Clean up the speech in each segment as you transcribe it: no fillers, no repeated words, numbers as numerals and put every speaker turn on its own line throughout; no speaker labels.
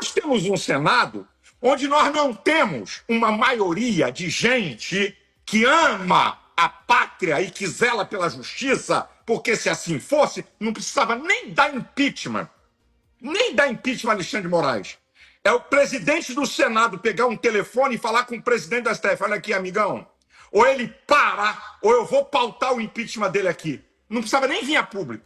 nós temos um Senado onde nós não temos uma maioria de gente que ama a pátria e que zela pela justiça, porque se assim fosse, não precisava nem dar impeachment. Nem dar impeachment a Alexandre de Moraes. É o presidente do Senado pegar um telefone e falar com o presidente da STF. Olha aqui, amigão. Ou ele para, ou eu vou pautar o impeachment dele aqui. Não precisava nem vir a público.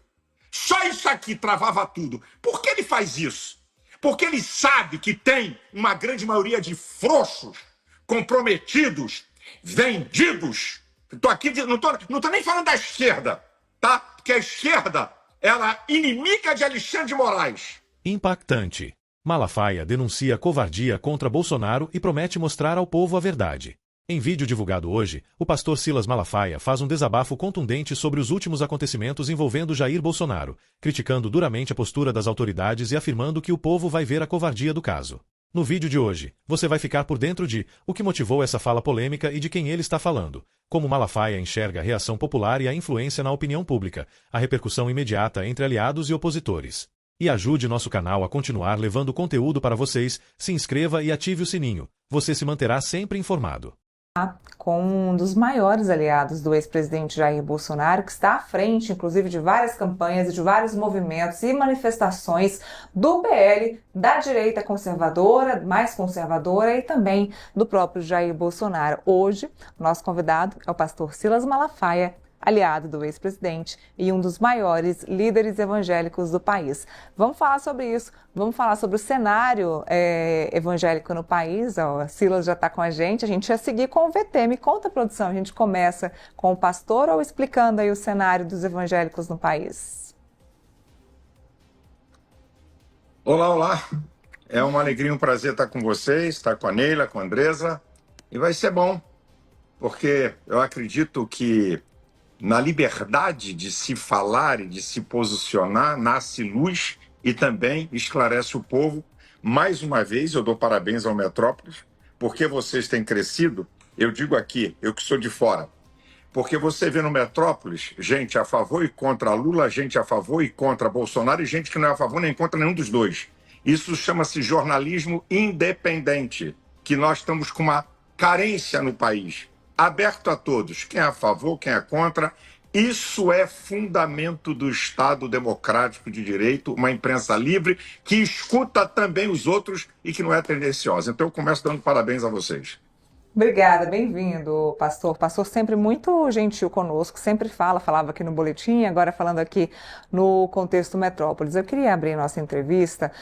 Só isso aqui travava tudo. Por que ele faz isso? Porque ele sabe que tem uma grande maioria de frouxos, comprometidos, vendidos. Estou aqui, não tô nem falando da esquerda, tá? Porque a esquerda, ela é inimiga de Alexandre de Moraes.
Impactante. Malafaia denuncia covardia contra Bolsonaro e promete mostrar ao povo a verdade. Em vídeo divulgado hoje, o pastor Silas Malafaia faz um desabafo contundente sobre os últimos acontecimentos envolvendo Jair Bolsonaro, criticando duramente a postura das autoridades e afirmando que o povo vai ver a covardia do caso. No vídeo de hoje, você vai ficar por dentro de o que motivou essa fala polêmica e de quem ele está falando, como Malafaia enxerga a reação popular e a influência na opinião pública, a repercussão imediata entre aliados e opositores. E ajude nosso canal a continuar levando conteúdo para vocês, se inscreva e ative o sininho. Você se manterá sempre informado.
Com um dos maiores aliados do ex-presidente Jair Bolsonaro, que está à frente, inclusive, de várias campanhas e de vários movimentos e manifestações do PL, da direita conservadora, mais conservadora e também do próprio Jair Bolsonaro. Hoje, o nosso convidado é o pastor Silas Malafaia, aliado do ex-presidente e um dos maiores líderes evangélicos do país. Vamos falar sobre isso, vamos falar sobre o cenário evangélico no país. O Silas já está com a gente ia seguir com o VT. Me conta, produção, a gente começa com o pastor ou explicando aí o cenário dos evangélicos no país?
Olá, olá. É uma alegria, um prazer estar com vocês, estar com a Neila, com a Andresa, e vai ser bom, porque eu acredito que na liberdade de se falar e de se posicionar, nasce luz e também esclarece o povo. Mais uma vez, eu dou parabéns ao Metrópolis, porque vocês têm crescido. Eu digo aqui, eu que sou de fora, porque você vê no Metrópolis gente a favor e contra Lula, gente a favor e contra Bolsonaro e gente que não é a favor nem contra nenhum dos dois. Isso chama-se jornalismo independente, que nós estamos com uma carência no país. Aberto a todos, quem é a favor, quem é contra. Isso é fundamento do Estado democrático de direito, uma imprensa livre que escuta também os outros e que não é tendenciosa. Então eu começo dando parabéns a vocês.
Obrigada, bem-vindo, pastor. Pastor sempre muito gentil conosco, sempre falava aqui no boletim, agora falando aqui no contexto Metrópolis. Eu queria abrir nossa entrevista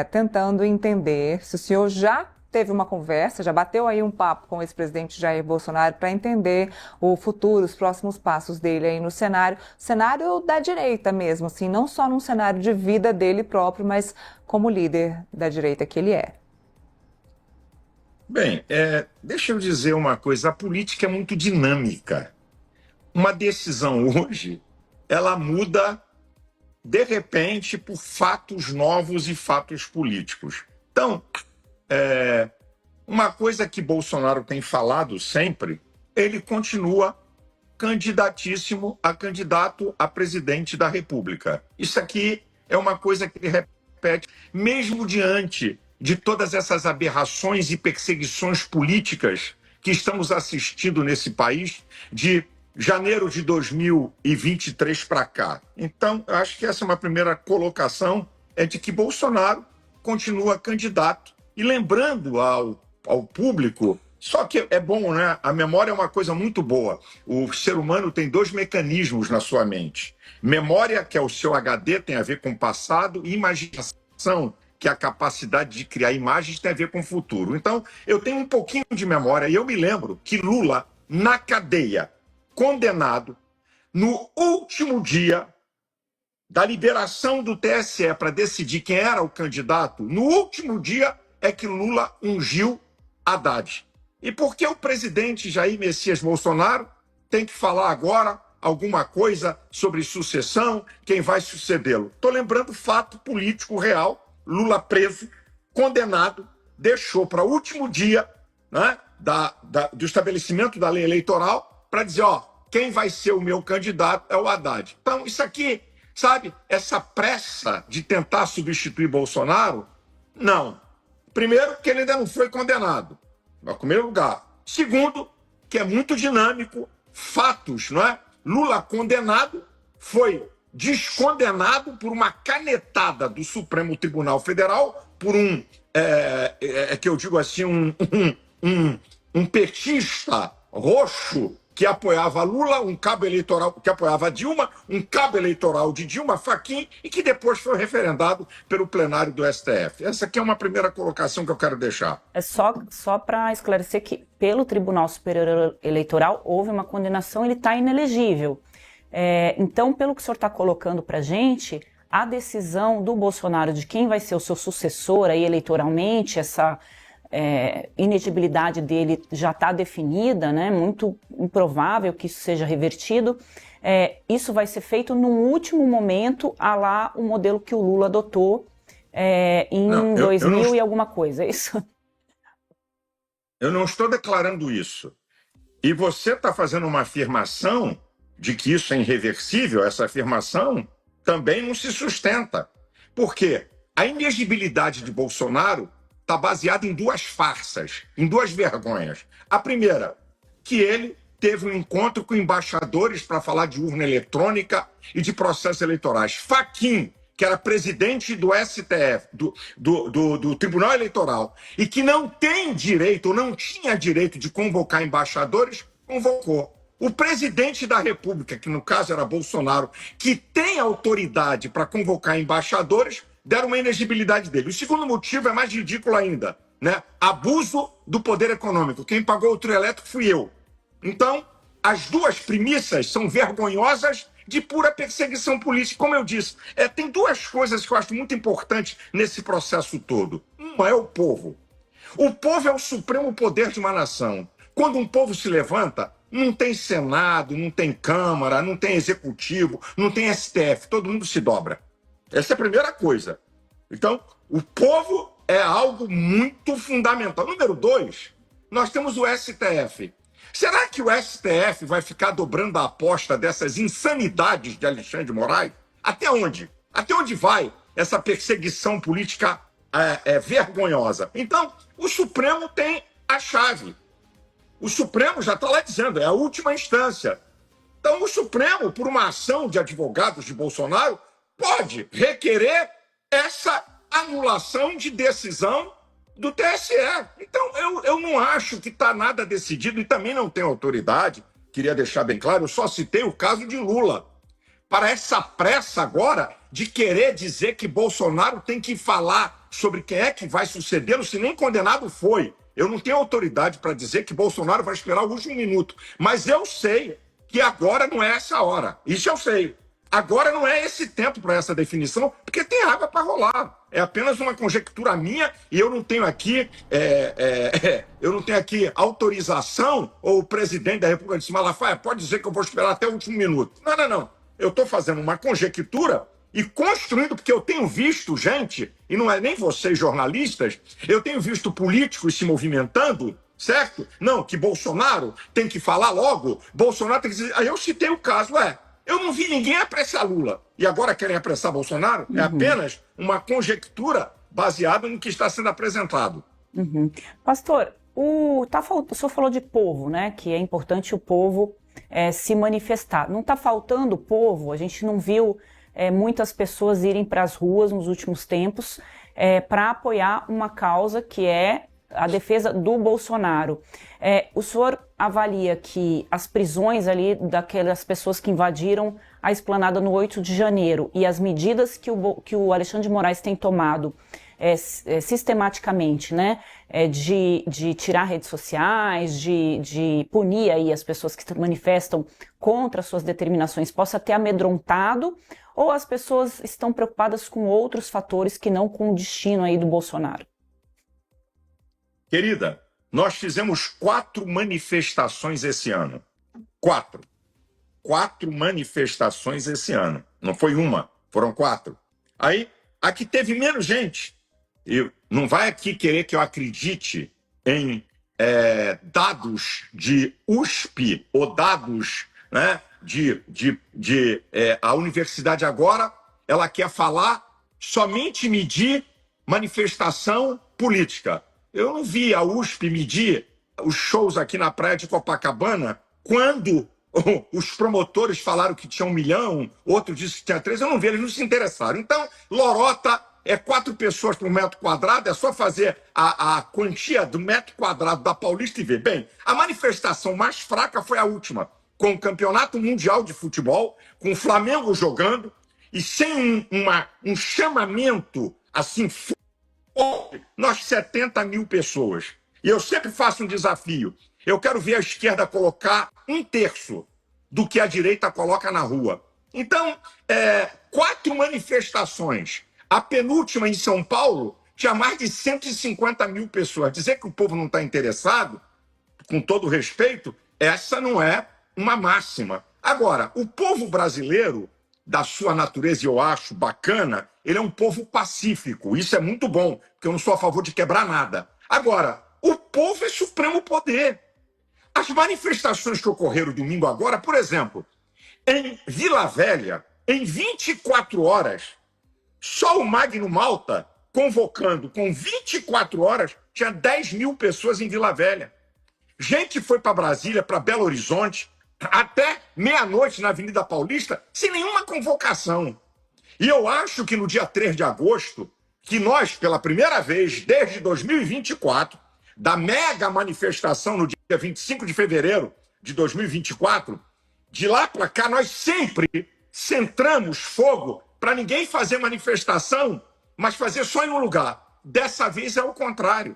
tentando entender se o senhor já teve uma conversa, já bateu aí um papo com o ex-presidente Jair Bolsonaro para entender o futuro, os próximos passos dele aí no cenário da direita mesmo, assim, não só num cenário de vida dele próprio, mas como líder da direita que ele é.
Bem, deixa eu dizer uma coisa, a política é muito dinâmica. Uma decisão hoje, ela muda de repente por fatos novos e fatos políticos. Então, uma coisa que Bolsonaro tem falado sempre, ele continua candidatíssimo a candidato a presidente da República. Isso aqui é uma coisa que ele repete, mesmo diante de todas essas aberrações e perseguições políticas que estamos assistindo nesse país de janeiro de 2023 para cá. Então, eu acho que essa é uma primeira colocação, de que Bolsonaro continua candidato. E lembrando ao público, só que é bom, né? A memória é uma coisa muito boa. O ser humano tem dois mecanismos na sua mente. Memória, que é o seu HD, tem a ver com o passado, e imaginação, que é a capacidade de criar imagens, tem a ver com o futuro. Então, eu tenho um pouquinho de memória, e eu me lembro que Lula, na cadeia, condenado, no último dia da liberação do TSE para decidir quem era o candidato, no último dia é que Lula ungiu Haddad. E por que o presidente Jair Messias Bolsonaro tem que falar agora alguma coisa sobre sucessão, quem vai sucedê-lo? Estou lembrando fato político real, Lula preso, condenado, deixou para o último dia, né, do estabelecimento da lei eleitoral para dizer, quem vai ser o meu candidato é o Haddad. Então, isso aqui, sabe, essa pressa de tentar substituir Bolsonaro Não. Primeiro, que ele ainda não foi condenado, em primeiro lugar. Segundo, que é muito dinâmico, fatos, não é? Lula condenado, foi descondenado por uma canetada do Supremo Tribunal Federal, por que eu digo assim, um petista roxo que apoiava Lula, um cabo eleitoral que apoiava Dilma, um cabo eleitoral de Dilma Fachin, e que depois foi referendado pelo plenário do STF. Essa aqui é uma primeira colocação que eu quero deixar.
É só para esclarecer que pelo Tribunal Superior Eleitoral houve uma condenação, ele está inelegível. Então, pelo que o senhor está colocando para a gente, a decisão do Bolsonaro de quem vai ser o seu sucessor aí eleitoralmente, essa inelegibilidade dele já está definida, né? Muito improvável que isso seja revertido. Isso vai ser feito no último momento, a lá o modelo que o Lula adotou em 2000 e alguma coisa, é isso?
Eu não estou declarando isso. E você está fazendo uma afirmação de que isso é irreversível, essa afirmação também não se sustenta. Por quê? A inegibilidade de Bolsonaro está baseada em duas farsas, em duas vergonhas. A primeira, que ele teve um encontro com embaixadores para falar de urna eletrônica e de processos eleitorais. Fachin, que era presidente do STF, do Tribunal Eleitoral, e que não tem direito, ou não tinha direito de convocar embaixadores, convocou. O presidente da República, que no caso era Bolsonaro, que tem autoridade para convocar embaixadores, deram uma inegibilidade dele. O segundo motivo é mais ridículo ainda, né? Abuso do poder econômico. Quem pagou o trio elétrico fui eu. Então, as duas premissas são vergonhosas de pura perseguição política. Como eu disse, tem duas coisas que eu acho muito importantes nesse processo todo. Uma é o povo. O povo é o supremo poder de uma nação. Quando um povo se levanta, não tem Senado, não tem Câmara, não tem Executivo, não tem STF, todo mundo se dobra. Essa é a primeira coisa. Então, o povo é algo muito fundamental. Número 2, nós temos o STF. Será que o STF vai ficar dobrando a aposta dessas insanidades de Alexandre de Moraes? Até onde? Até onde vai essa perseguição política vergonhosa? Então, o Supremo tem a chave. O Supremo já está lá dizendo, é a última instância. Então, o Supremo, por uma ação de advogados de Bolsonaro, pode requerer essa anulação de decisão do TSE. Então, eu não acho que está nada decidido e também não tenho autoridade, queria deixar bem claro, eu só citei o caso de Lula. Para essa pressa agora de querer dizer que Bolsonaro tem que falar sobre quem é que vai sucedê-lo, se nem condenado foi. Eu não tenho autoridade para dizer que Bolsonaro vai esperar o último minuto. Mas eu sei que agora não é essa hora. Isso eu sei. Agora não é esse tempo para essa definição, porque tem água para rolar. É apenas uma conjectura minha e eu não tenho aqui, autorização, ou o presidente da República disse, Malafaia, pode dizer que eu vou esperar até o último minuto. Não. Eu estou fazendo uma conjectura e construindo, porque eu tenho visto gente, e não é nem vocês jornalistas, eu tenho visto políticos se movimentando, certo? Não, que Bolsonaro tem que falar logo, Bolsonaro tem que dizer... Aí eu citei o caso, eu não vi ninguém apressar Lula. E agora querem apressar Bolsonaro? É apenas uma conjectura baseada no que está sendo apresentado.
Pastor, o senhor falou de povo, né? Que é importante o povo se manifestar. Não está faltando o povo? A gente não viu muitas pessoas irem para as ruas nos últimos tempos para apoiar uma causa que é a defesa do Bolsonaro. O senhor avalia que as prisões ali daquelas pessoas que invadiram a esplanada no 8 de janeiro e as medidas que o Alexandre de Moraes tem tomado sistematicamente, né, de tirar redes sociais, de punir aí as pessoas que se manifestam contra suas determinações, possa ter amedrontado, ou as pessoas estão preocupadas com outros fatores que não com o destino aí do Bolsonaro?
Querida, nós fizemos 4 manifestações esse ano. 4 manifestações esse ano. Não foi uma, foram 4. Aí, aqui teve menos gente. E não vai aqui querer que eu acredite em dados de USP ou dados, né, a universidade agora, ela quer falar somente medir manifestação política. Eu não vi a USP medir os shows aqui na praia de Copacabana quando os promotores falaram que tinha 1 milhão, outro disse que tinha 3, eu não vi, eles não se interessaram. Então, lorota é 4 pessoas por metro quadrado, é só fazer a quantia do metro quadrado da Paulista e ver. Bem, a manifestação mais fraca foi a última, com o Campeonato Mundial de Futebol, com o Flamengo jogando, e sem um chamamento assim forte, nós 70 mil pessoas. E eu sempre faço um desafio. Eu quero ver a esquerda colocar 1/3 do que a direita coloca na rua. Então, 4 manifestações. A penúltima em São Paulo tinha mais de 150 mil pessoas. Dizer que o povo não está interessado, com todo respeito, essa não é uma máxima. Agora, o povo brasileiro, da sua natureza, eu acho bacana, ele é um povo pacífico. Isso é muito bom, porque eu não sou a favor de quebrar nada. Agora, o povo é supremo poder. As manifestações que ocorreram domingo agora, por exemplo, em Vila Velha, em 24 horas, só o Magno Malta, convocando com 24 horas, tinha 10 mil pessoas em Vila Velha. Gente foi para Brasília, para Belo Horizonte, até meia-noite na Avenida Paulista, sem nenhuma convocação. E eu acho que no dia 3 de agosto, que nós, pela primeira vez desde 2024, da mega manifestação no dia 25 de fevereiro de 2024, de lá para cá nós sempre centramos fogo para ninguém fazer manifestação, mas fazer só em um lugar. Dessa vez é o contrário.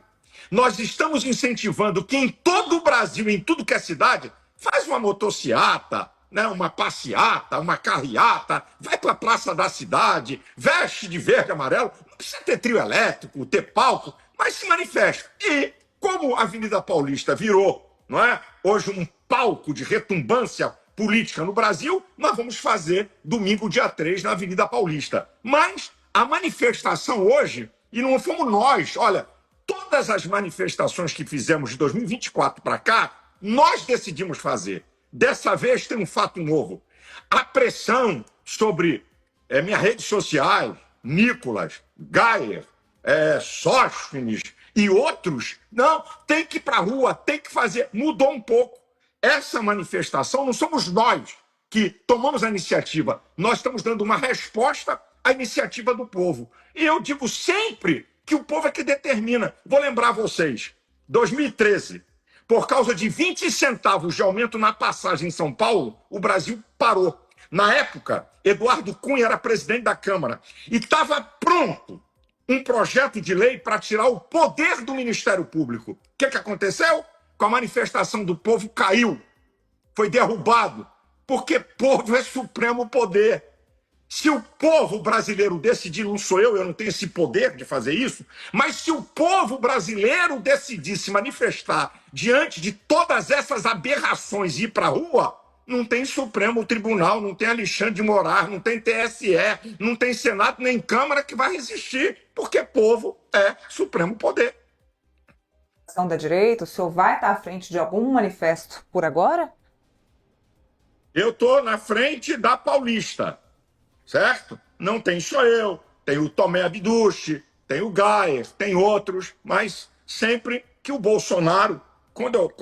Nós estamos incentivando que em todo o Brasil, em tudo que é cidade, faz uma motociata, né, uma passeata, uma carreata, vai para a praça da cidade, veste de verde e amarelo, não precisa ter trio elétrico, ter palco, mas se manifesta. E como a Avenida Paulista virou, não é, hoje um palco de retumbância política no Brasil, nós vamos fazer domingo, dia 3, na Avenida Paulista. Mas a manifestação hoje, e não fomos nós, olha, todas as manifestações que fizemos de 2024 para cá, nós decidimos fazer. Dessa vez tem um fato novo. A pressão sobre minhas redes sociais, Nicolas, Gayer, Sóstenes e outros, não, tem que ir para a rua, tem que fazer. Mudou um pouco. Essa manifestação não somos nós que tomamos a iniciativa. Nós estamos dando uma resposta à iniciativa do povo. E eu digo sempre que o povo é que determina. Vou lembrar vocês, 2013, por causa de 20 centavos de aumento na passagem em São Paulo, o Brasil parou. Na época, Eduardo Cunha era presidente da Câmara e estava pronto um projeto de lei para tirar o poder do Ministério Público. O que aconteceu? Com a manifestação do povo caiu, foi derrubado, porque povo é supremo poder. Se o povo brasileiro decidir, não sou eu não tenho esse poder de fazer isso, mas se o povo brasileiro decidir se manifestar diante de todas essas aberrações e ir para a rua, não tem Supremo Tribunal, não tem Alexandre de Moraes, não tem TSE, não tem Senado nem Câmara que vai resistir, porque povo é supremo poder.
Da direita, o senhor vai estar à frente de algum manifesto por agora?
Eu estou na frente da Paulista, certo? Não tem só eu, tem o Tomé Abduche, tem o Gayer, tem outros, mas sempre que o Bolsonaro,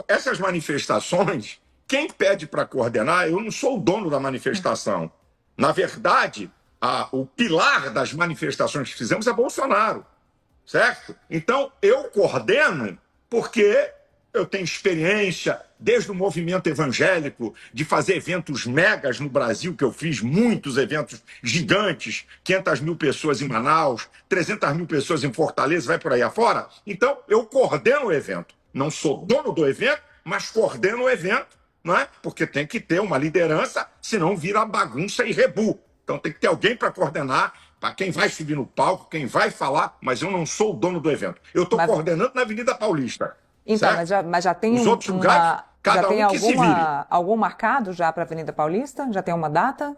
essas manifestações, quem pede para coordenar, eu não sou o dono da manifestação. Na verdade, o pilar das manifestações que fizemos é Bolsonaro, certo? Então, eu coordeno porque eu tenho experiência desde o movimento evangélico de fazer eventos megas no Brasil, que eu fiz muitos eventos gigantes, 500 mil pessoas em Manaus, 300 mil pessoas em Fortaleza, vai por aí afora. Então, eu coordeno o evento. Não sou dono do evento, mas coordeno o evento, não é? Porque tem que ter uma liderança, senão vira bagunça e rebu. Então, tem que ter alguém para coordenar, para quem vai subir no palco, quem vai falar, mas eu não sou o dono do evento. Eu estou coordenando na Avenida Paulista.
Então, mas já tem
os outros lugares, cada
já tem
um que se vire.
algum marcado já para a Avenida Paulista? Já tem uma data?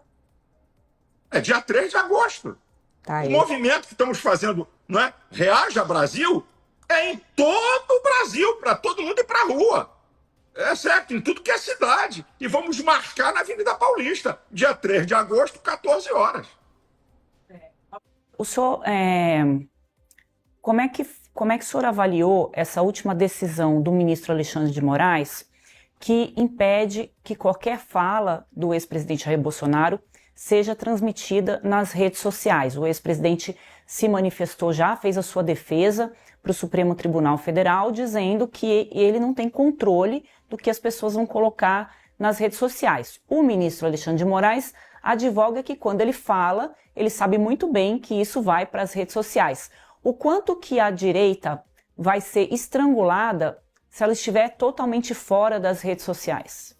É dia 3 de agosto.
Tá aí.
O movimento que estamos fazendo, não é? Reaja Brasil, é em todo o Brasil, para todo mundo ir para a rua. É certo, em tudo que é cidade. E vamos marcar na Avenida Paulista, dia 3 de agosto, 14 horas.
O senhor como é que o senhor avaliou essa última decisão do ministro Alexandre de Moraes, que impede que qualquer fala do ex-presidente Jair Bolsonaro seja transmitida nas redes sociais? O ex-presidente se manifestou já, fez a sua defesa para o Supremo Tribunal Federal, dizendo que ele não tem controle do que as pessoas vão colocar nas redes sociais. O ministro Alexandre de Moraes advoga que quando ele fala, ele sabe muito bem que isso vai para as redes sociais. O quanto que a direita vai ser estrangulada se ela estiver totalmente fora das redes sociais?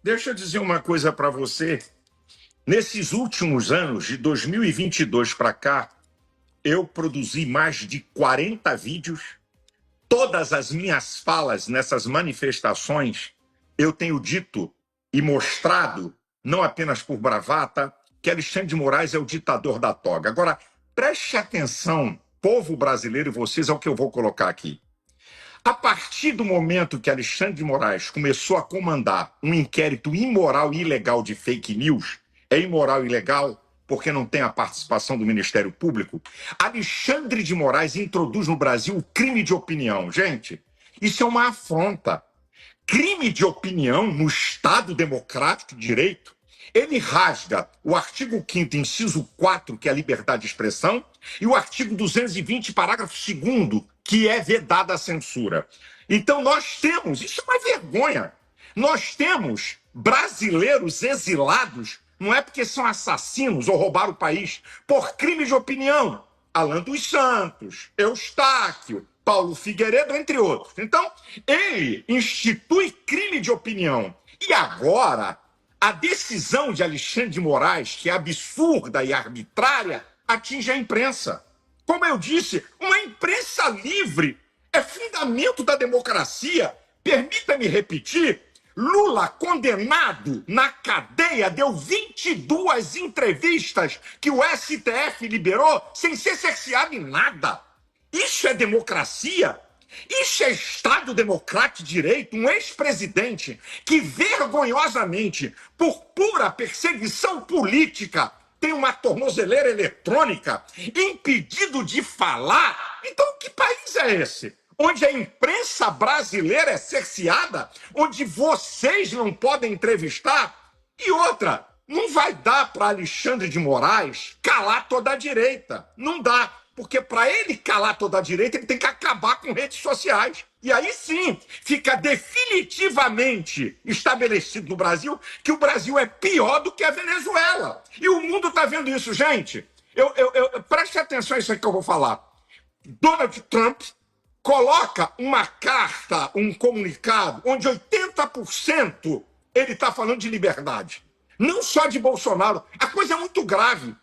Deixa eu dizer uma coisa para você. Nesses últimos anos, de 2022 para cá, eu produzi mais de 40 vídeos. Todas as minhas falas nessas manifestações, eu tenho dito e mostrado, não apenas por bravata, que Alexandre de Moraes é o ditador da toga. Agora, preste atenção, povo brasileiro e vocês, ao que eu vou colocar aqui. A partir do momento que Alexandre de Moraes começou a comandar um inquérito imoral e ilegal de fake news, é imoral e ilegal porque não tem a participação do Ministério Público, Alexandre de Moraes introduz no Brasil o crime de opinião. Gente, isso é uma afronta. Crime de opinião no Estado Democrático de Direito, ele rasga o artigo 5º, inciso 4, que é a liberdade de expressão, e o artigo 220, parágrafo 2º, que é vedada a censura. Então nós temos, isso é uma vergonha, nós temos brasileiros exilados, não é porque são assassinos ou roubaram o país, por crime de opinião. Alan dos Santos, Eustáquio, Paulo Figueiredo, entre outros. Então, ele institui crime de opinião. E agora, a decisão de Alexandre de Moraes, que é absurda e arbitrária, atinge a imprensa. Como eu disse, uma imprensa livre é fundamento da democracia. Permita-me repetir, Lula, condenado na cadeia, deu 22 entrevistas que o STF liberou sem ser cerceado em nada. Isso é democracia? Isso é Estado Democrático de Direito? Um ex-presidente que vergonhosamente, por pura perseguição política, tem uma tornozeleira eletrônica, impedido de falar? Então que país é esse? Onde a imprensa brasileira é cerceada? Onde vocês não podem entrevistar? E outra, não vai dar para Alexandre de Moraes calar toda a direita. Não dá. Porque para ele calar toda a direita, ele tem que acabar com redes sociais. E aí sim, fica definitivamente estabelecido no Brasil que o Brasil é pior do que a Venezuela. E o mundo está vendo isso, gente. Preste atenção a isso que eu vou falar. Donald Trump coloca uma carta, um comunicado, onde 80% ele está falando de liberdade. Não só de Bolsonaro. A coisa é muito grave.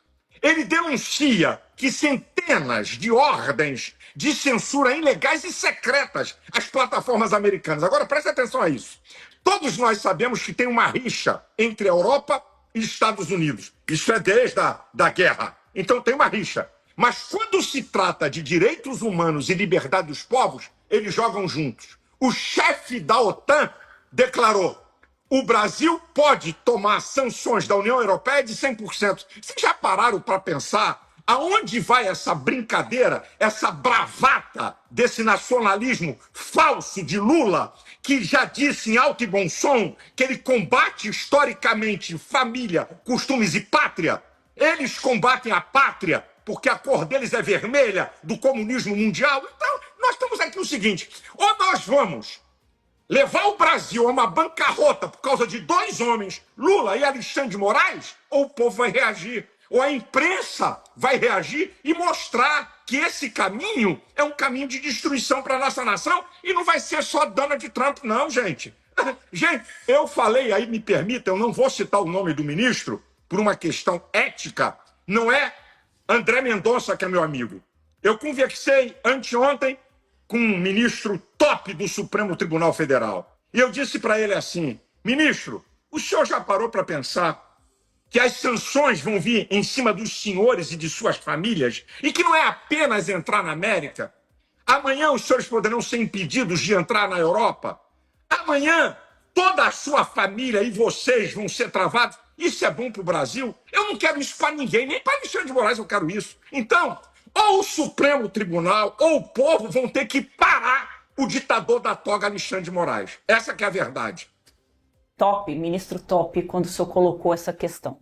Ele denuncia que centenas de ordens de censura ilegais e secretas às plataformas americanas. Agora, preste atenção a isso. Todos nós sabemos que tem uma rixa entre a Europa e Estados Unidos. Isso é desde a guerra. Então tem uma rixa. Mas quando se trata de direitos humanos e liberdade dos povos, eles jogam juntos. O chefe da OTAN declarou: o Brasil pode tomar sanções da União Europeia de 100%. Vocês já pararam para pensar aonde vai essa brincadeira, essa bravata desse nacionalismo falso de Lula, que já disse em alto e bom som que ele combate historicamente família, costumes e pátria? Eles combatem a pátria porque a cor deles é vermelha, do comunismo mundial. Então, nós estamos aqui o seguinte: ou nós vamos levar o Brasil a uma bancarrota por causa de dois homens, Lula e Alexandre de Moraes, ou o povo vai reagir, ou a imprensa vai reagir e mostrar que esse caminho é um caminho de destruição para a nossa nação, e não vai ser só Donald Trump, não, gente. Gente, eu falei, aí me permita, eu não vou citar o nome do ministro, por uma questão ética, não é André Mendonça que é meu amigo. Eu conversei anteontem com um ministro top do Supremo Tribunal Federal. E eu disse para ele assim: ministro, o senhor já parou para pensar que as sanções vão vir em cima dos senhores e de suas famílias e que não é apenas entrar na América? Amanhã os senhores poderão ser impedidos de entrar na Europa. Amanhã toda a sua família e vocês vão ser travados. Isso é bom para o Brasil? Eu não quero isso para ninguém, nem para Alexandre de Moraes eu quero isso. Então, ou o Supremo Tribunal ou o povo vão ter que parar o ditador da toga Alexandre de Moraes. Essa que é a verdade.
Top, ministro Top, quando o senhor colocou essa questão.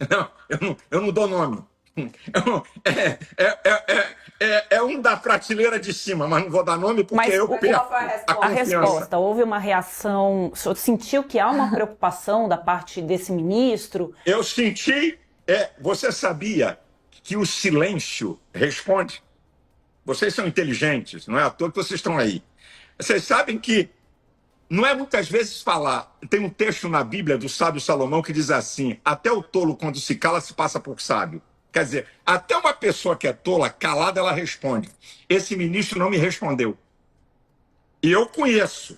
Não, eu não dou nome. É um da prateleira de cima, mas não vou dar nome porque
Mas
eu perco
a resposta, houve uma reação, o senhor sentiu que há uma preocupação da parte desse ministro?
Eu senti, você sabia que o silêncio responde? Vocês são inteligentes, não é à toa que vocês estão aí. Vocês sabem que não é muitas vezes falar. Tem um texto na Bíblia do sábio Salomão que diz assim: até o tolo, quando se cala, se passa por sábio. Quer dizer, até uma pessoa que é tola, calada, ela responde. Esse ministro não me respondeu. E eu conheço.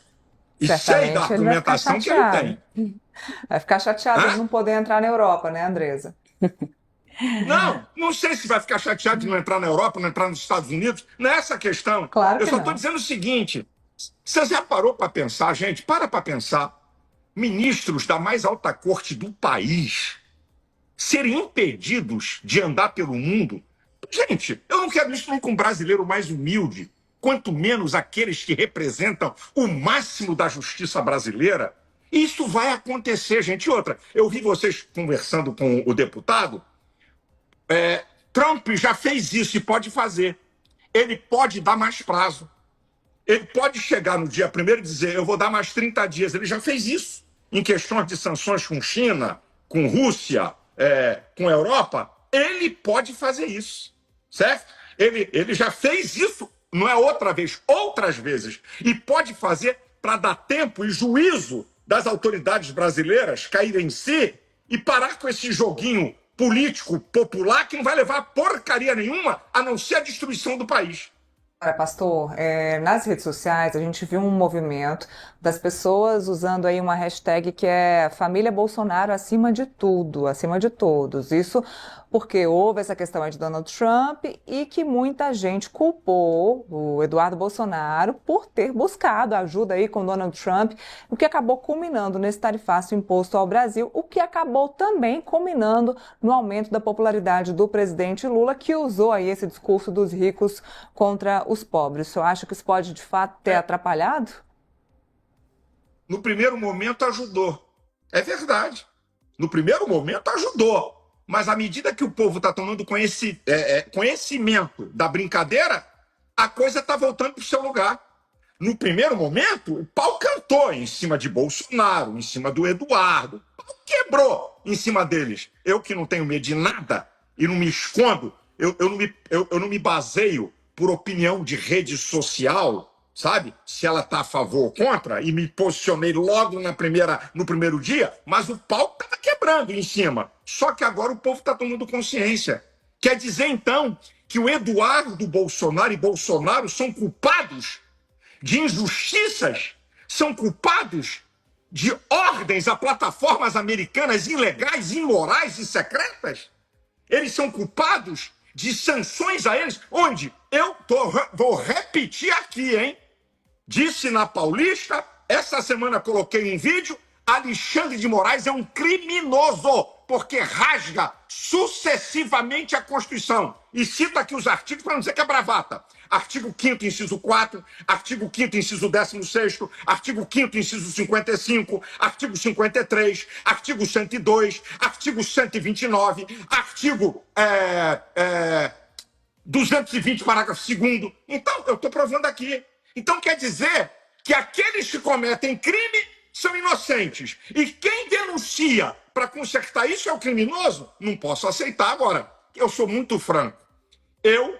E sei da argumentação que ele tem.
Vai ficar chateado de não poder entrar na Europa, né, Andresa?
Não sei se vai ficar chateado de não entrar na Europa, não entrar nos Estados Unidos. Não é essa a questão.
Claro que
eu só estou dizendo o seguinte: você já parou para pensar, gente? Para pensar. Ministros da mais alta corte do país serem impedidos de andar pelo mundo. Gente, eu não quero isso nem com um brasileiro mais humilde, quanto menos aqueles que representam o máximo da justiça brasileira. Isso vai acontecer, gente. E outra, eu vi vocês conversando com o deputado. Trump já fez isso e pode fazer. Ele pode dar mais prazo. Ele pode chegar no dia 1º e dizer: eu vou dar mais 30 dias. Ele já fez isso em questões de sanções com China, com Rússia, com Europa. Ele pode fazer isso, certo? Ele já fez isso, não é outra vez, outras vezes. E pode fazer para dar tempo e juízo das autoridades brasileiras caírem em si e parar com esse joguinho político popular que não vai levar porcaria nenhuma a não ser a destruição do país.
Olha, pastor, nas redes sociais a gente viu um movimento das pessoas usando aí uma hashtag que é Família Bolsonaro acima de tudo, acima de todos. Isso porque houve essa questão aí de Donald Trump e que muita gente culpou o Eduardo Bolsonaro por ter buscado ajuda aí com Donald Trump, o que acabou culminando nesse tarifaço imposto ao Brasil, o que acabou também culminando no aumento da popularidade do presidente Lula, que usou aí esse discurso dos ricos contra os pobres. O senhor acha que isso pode, de fato, ter atrapalhado?
No primeiro momento ajudou. É verdade. No primeiro momento ajudou. Mas à medida que o povo está tomando conhecimento da brincadeira, a coisa está voltando para o seu lugar. No primeiro momento, o pau cantou em cima de Bolsonaro, em cima do Eduardo. O pau quebrou em cima deles. Eu que não tenho medo de nada e não me escondo, eu não me baseio por opinião de rede social, sabe? Se ela está a favor ou contra, e me posicionei logo no primeiro dia, mas o pau estava quebrando em cima. Só que agora o povo está tomando consciência. Quer dizer, então, que o Eduardo Bolsonaro e Bolsonaro são culpados de injustiças, são culpados de ordens a plataformas americanas ilegais, imorais e secretas? Eles são culpados de sanções a eles, onde vou repetir aqui, hein? Disse na Paulista, essa semana coloquei um vídeo, Alexandre de Moraes é um criminoso, porque rasga sucessivamente a Constituição. E cito aqui os artigos para não dizer que é bravata. Artigo 5º, inciso 4, artigo 5º, inciso 16º, artigo 5º, inciso 55, artigo 53, artigo 102, artigo 129, artigo 220, parágrafo 2º. Então, eu estou provando aqui. Então quer dizer que aqueles que cometem crime são inocentes. E quem denuncia para consertar isso é o criminoso? Não posso aceitar agora. Eu sou muito franco. Eu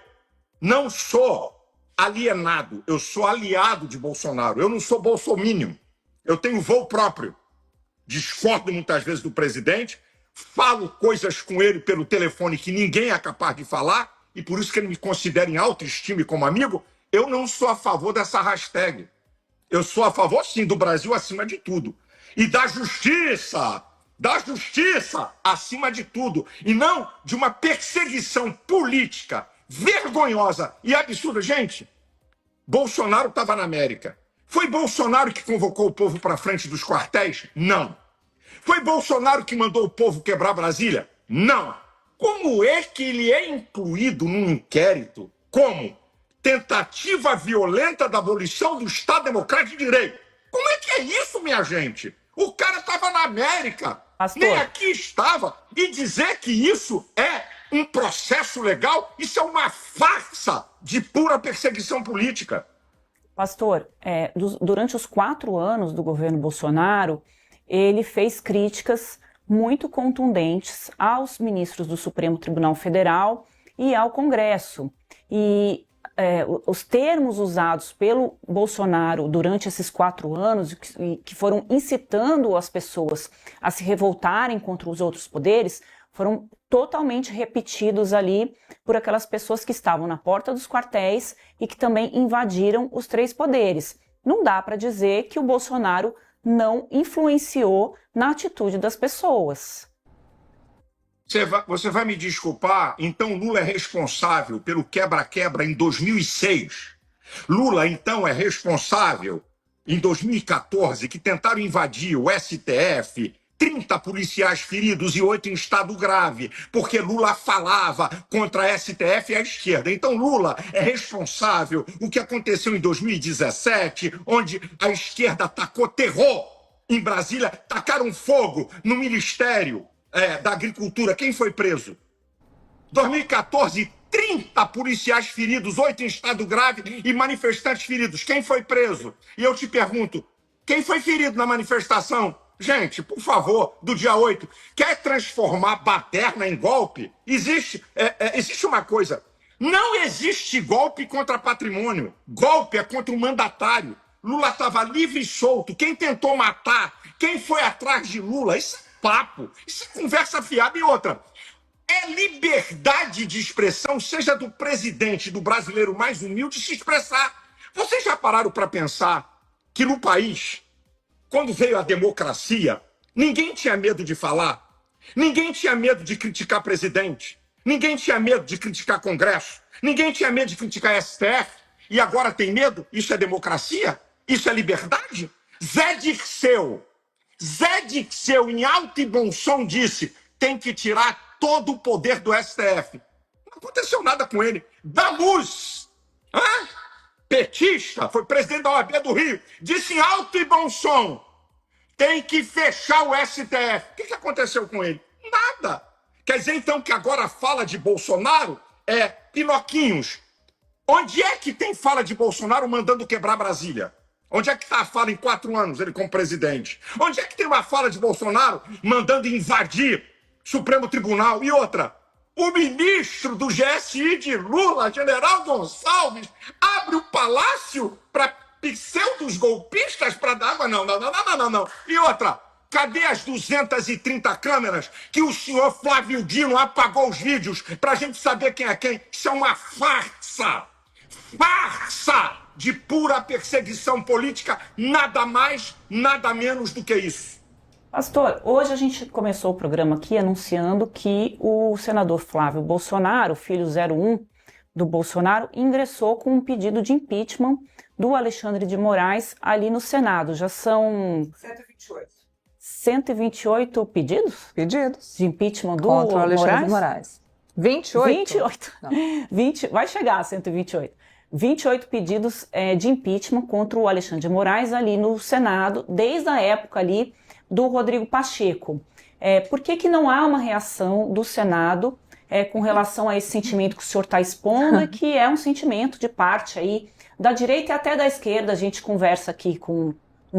não sou alienado, eu sou aliado de Bolsonaro. Eu não sou bolsominion. Eu tenho voo próprio. Discordo muitas vezes do presidente, falo coisas com ele pelo telefone que ninguém é capaz de falar, e por isso que ele me considera em autoestima e como amigo. Eu não sou a favor dessa hashtag. Eu sou a favor, sim, do Brasil acima de tudo. E da justiça acima de tudo. E não de uma perseguição política vergonhosa e absurda. Gente, Bolsonaro estava na América. Foi Bolsonaro que convocou o povo para frente dos quartéis? Não. Foi Bolsonaro que mandou o povo quebrar Brasília? Não. como é que ele é incluído num inquérito como tentativa violenta da abolição do Estado Democrático de Direito? Como é que é isso, minha gente? O cara estava na América,
Pastor.
nem aqui estava. E dizer que isso é um processo legal, isso é uma farsa de pura perseguição política.
Pastor, durante os 4 anos do governo Bolsonaro, ele fez críticas muito contundentes aos ministros do Supremo Tribunal Federal e ao Congresso. E os termos usados pelo Bolsonaro durante esses 4 anos, que foram incitando as pessoas a se revoltarem contra os outros poderes, foram totalmente repetidos ali por aquelas pessoas que estavam na porta dos quartéis e que também invadiram os 3 poderes. Não dá para dizer que o Bolsonaro não influenciou na atitude das pessoas.
Você vai me desculpar, então Lula é responsável pelo quebra-quebra em 2006. Lula, então, é responsável em 2014, que tentaram invadir o STF, 30 policiais feridos e 8 em estado grave, porque Lula falava contra a STF e a esquerda. Então Lula é responsável o que aconteceu em 2017, onde a esquerda atacou terror em Brasília, tacaram fogo no Ministério da Agricultura. Quem foi preso? 2014, 30 policiais feridos, 8 em estado grave e manifestantes feridos. Quem foi preso? E eu te pergunto, quem foi ferido na manifestação? Gente, por favor, do dia 8, quer transformar baderna em golpe? Existe uma coisa, não existe golpe contra patrimônio, golpe é contra o mandatário. Lula estava livre e solto, quem tentou matar, quem foi atrás de Lula, isso é papo, isso é conversa fiada. E outra, é liberdade de expressão, seja do presidente, do brasileiro mais humilde, se expressar. Vocês já pararam para pensar que no país, quando veio a democracia, ninguém tinha medo de falar, ninguém tinha medo de criticar presidente, ninguém tinha medo de criticar Congresso, ninguém tinha medo de criticar STF, e agora tem medo? Isso é democracia? Isso é liberdade? Zé Dirceu, em alto e bom som, disse: tem que tirar todo o poder do STF. Não aconteceu nada com ele. Damus, petista, foi presidente da OAB do Rio, disse em alto e bom som: tem que fechar o STF. O que aconteceu com ele? Nada. Quer dizer, então, que agora a fala de Bolsonaro é Pinoquinhos. Onde é que tem fala de Bolsonaro mandando quebrar Brasília? Onde é que está a fala em 4 anos, ele como presidente? Onde é que tem uma fala de Bolsonaro mandando invadir Supremo Tribunal? E outra, o ministro do GSI de Lula, General Gonçalves, abre o palácio para pseudos golpistas para dar água? Não. E outra, cadê as 230 câmeras que o senhor Flávio Dino apagou os vídeos para a gente saber quem é quem? Isso é uma farsa! Farsa de pura perseguição política, nada mais, nada menos do que isso.
Pastor, hoje a gente começou o programa aqui anunciando que o senador Flávio Bolsonaro, filho 01 do Bolsonaro, ingressou com um pedido de impeachment do Alexandre de Moraes ali no Senado. Já são 128 pedidos?
Pedidos.
De impeachment do
contra o Alexandre
Moraes?
de Moraes. 28?
28. 20, vai chegar a 128. 28 pedidos de impeachment contra o Alexandre de Moraes ali no Senado, desde a época ali do Rodrigo Pacheco. Por que não há uma reação do Senado com relação a esse sentimento que o senhor está expondo, que é um sentimento de parte aí da direita e até da esquerda? A gente conversa aqui com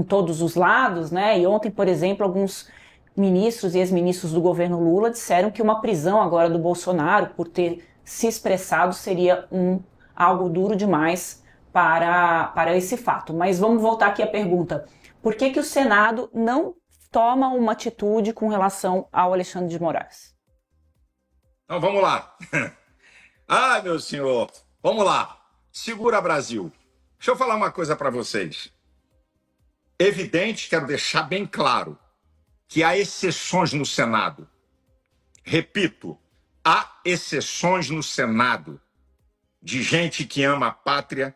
todos os lados, né? E ontem, por exemplo, alguns ministros e ex-ministros do governo Lula disseram que uma prisão agora do Bolsonaro por ter se expressado seria algo duro demais para esse fato. Mas vamos voltar aqui à pergunta. Por que o Senado não toma uma atitude com relação ao Alexandre de Moraes?
Então vamos lá. Meu senhor, vamos lá. Segura, Brasil. Deixa eu falar uma coisa para vocês. Evidente, quero deixar bem claro, que há exceções no Senado. Repito, há exceções no Senado de gente que ama a pátria,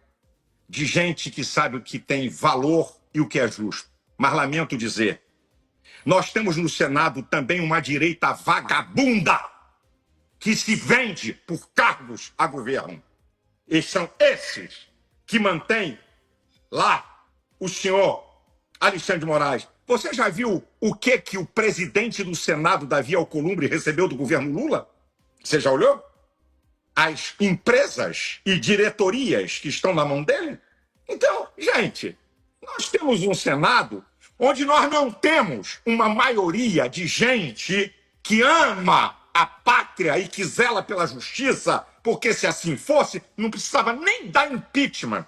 de gente que sabe o que tem valor e o que é justo. Mas lamento dizer, nós temos no Senado também uma direita vagabunda, que se vende por cargos a governo. E são esses que mantêm lá o senhor Alexandre de Moraes. Você já viu o que o presidente do Senado, Davi Alcolumbre, recebeu do governo Lula? Você já olhou? As empresas e diretorias que estão na mão dele? Então, gente, nós temos um Senado onde nós não temos uma maioria de gente que ama a pátria e que zela pela justiça, porque se assim fosse, não precisava nem dar impeachment.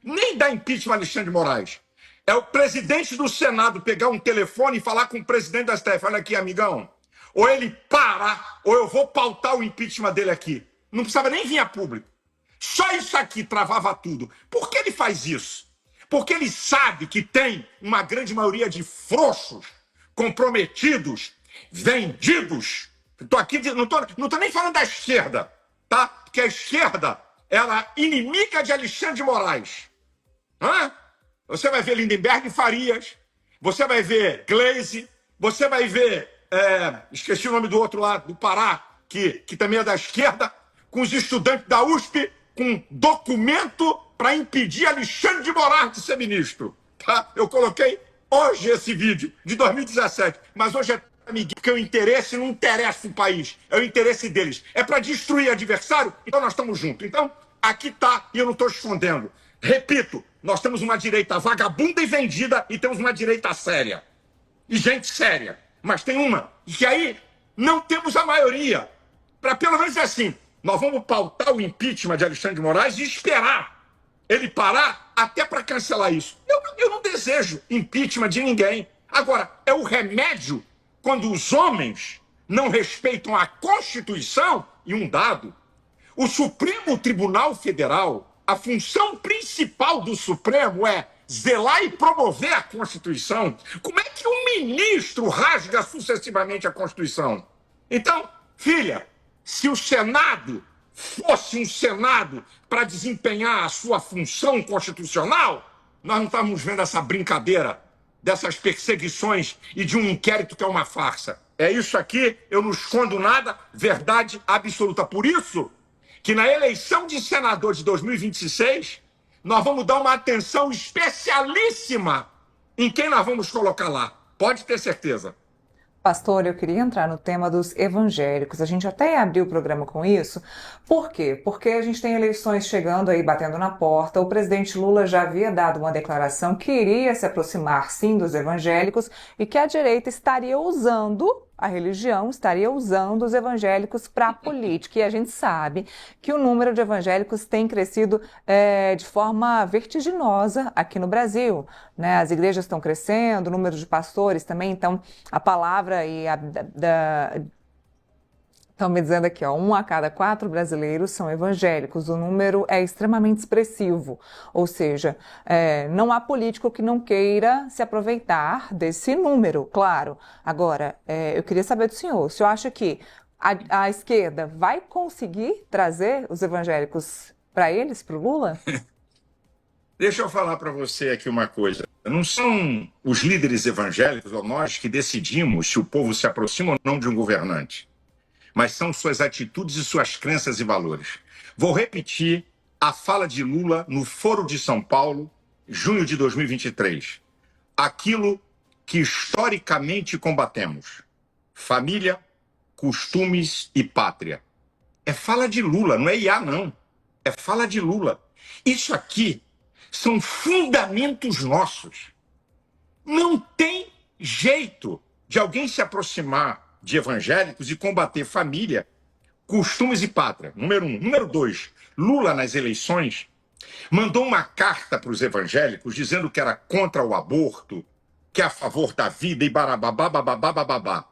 Nem dar impeachment a Alexandre de Moraes. É o presidente do Senado pegar um telefone e falar com o presidente da STF, olha aqui, amigão, ou ele para, ou eu vou pautar o impeachment dele aqui. Não precisava nem vir a público. Só isso aqui travava tudo. Por que ele faz isso? Porque ele sabe que tem uma grande maioria de frouxos, comprometidos, vendidos. Tô aqui, não tô nem falando da esquerda, tá? Porque a esquerda, ela é inimiga de Alexandre de Moraes. Hã? Você vai ver Lindenberg e Farias, você vai ver Gleisi, você vai ver, esqueci o nome do outro lado, do Pará, que também é da esquerda, com os estudantes da USP, com documento para impedir Alexandre de Moraes de ser ministro. Tá? Eu coloquei hoje esse vídeo, de 2017, mas hoje é porque o interesse não interessa o país, é o interesse deles. É para destruir adversário, então nós estamos juntos. Então, aqui tá, e eu não estou escondendo. Repito, nós temos uma direita vagabunda e vendida e temos uma direita séria. E gente séria. Mas tem uma, que aí não temos a maioria. Para pelo menos assim, nós vamos pautar o impeachment de Alexandre de Moraes e esperar ele parar até para cancelar isso. Eu não desejo impeachment de ninguém. Agora, é o remédio quando os homens não respeitam a Constituição. E um dado, o Supremo Tribunal Federal, a função principal do Supremo é zelar e promover a Constituição. Como é que um ministro rasga sucessivamente a Constituição? Então, filha, se o Senado fosse um Senado para desempenhar a sua função constitucional, nós não estávamos vendo essa brincadeira dessas perseguições e de um inquérito que é uma farsa. É isso aqui, eu não escondo nada, verdade absoluta. Por isso que na eleição de senador de 2026, nós vamos dar uma atenção especialíssima em quem nós vamos colocar lá. Pode ter certeza.
Pastor, eu queria entrar no tema dos evangélicos. A gente até abriu o programa com isso. Por quê? Porque a gente tem eleições chegando aí, batendo na porta. O presidente Lula já havia dado uma declaração que iria se aproximar, sim, dos evangélicos e que a direita estaria usando a religião, estaria usando os evangélicos para a política. E a gente sabe que o número de evangélicos tem crescido de forma vertiginosa aqui no Brasil, né? As igrejas estão crescendo, o número de pastores também. Então, a palavra e estão me dizendo aqui, ó, 1 a cada 4 brasileiros são evangélicos. O número é extremamente expressivo, ou seja, não há político que não queira se aproveitar desse número, claro. Agora, eu queria saber do senhor, o senhor acha que a esquerda vai conseguir trazer os evangélicos para eles, para o Lula?
Deixa eu falar para você aqui uma coisa. Não são os líderes evangélicos ou nós que decidimos se o povo se aproxima ou não de um governante, mas são suas atitudes e suas crenças e valores. Vou repetir a fala de Lula no Foro de São Paulo, junho de 2023. Aquilo que historicamente combatemos: família, costumes e pátria. É fala de Lula, não é IA, não. É fala de Lula. Isso aqui são fundamentos nossos. Não tem jeito de alguém se aproximar de evangélicos e combater família, costumes e pátria. Número 1. Número 2, Lula, nas eleições, mandou uma carta para os evangélicos dizendo que era contra o aborto, que é a favor da vida e bababá.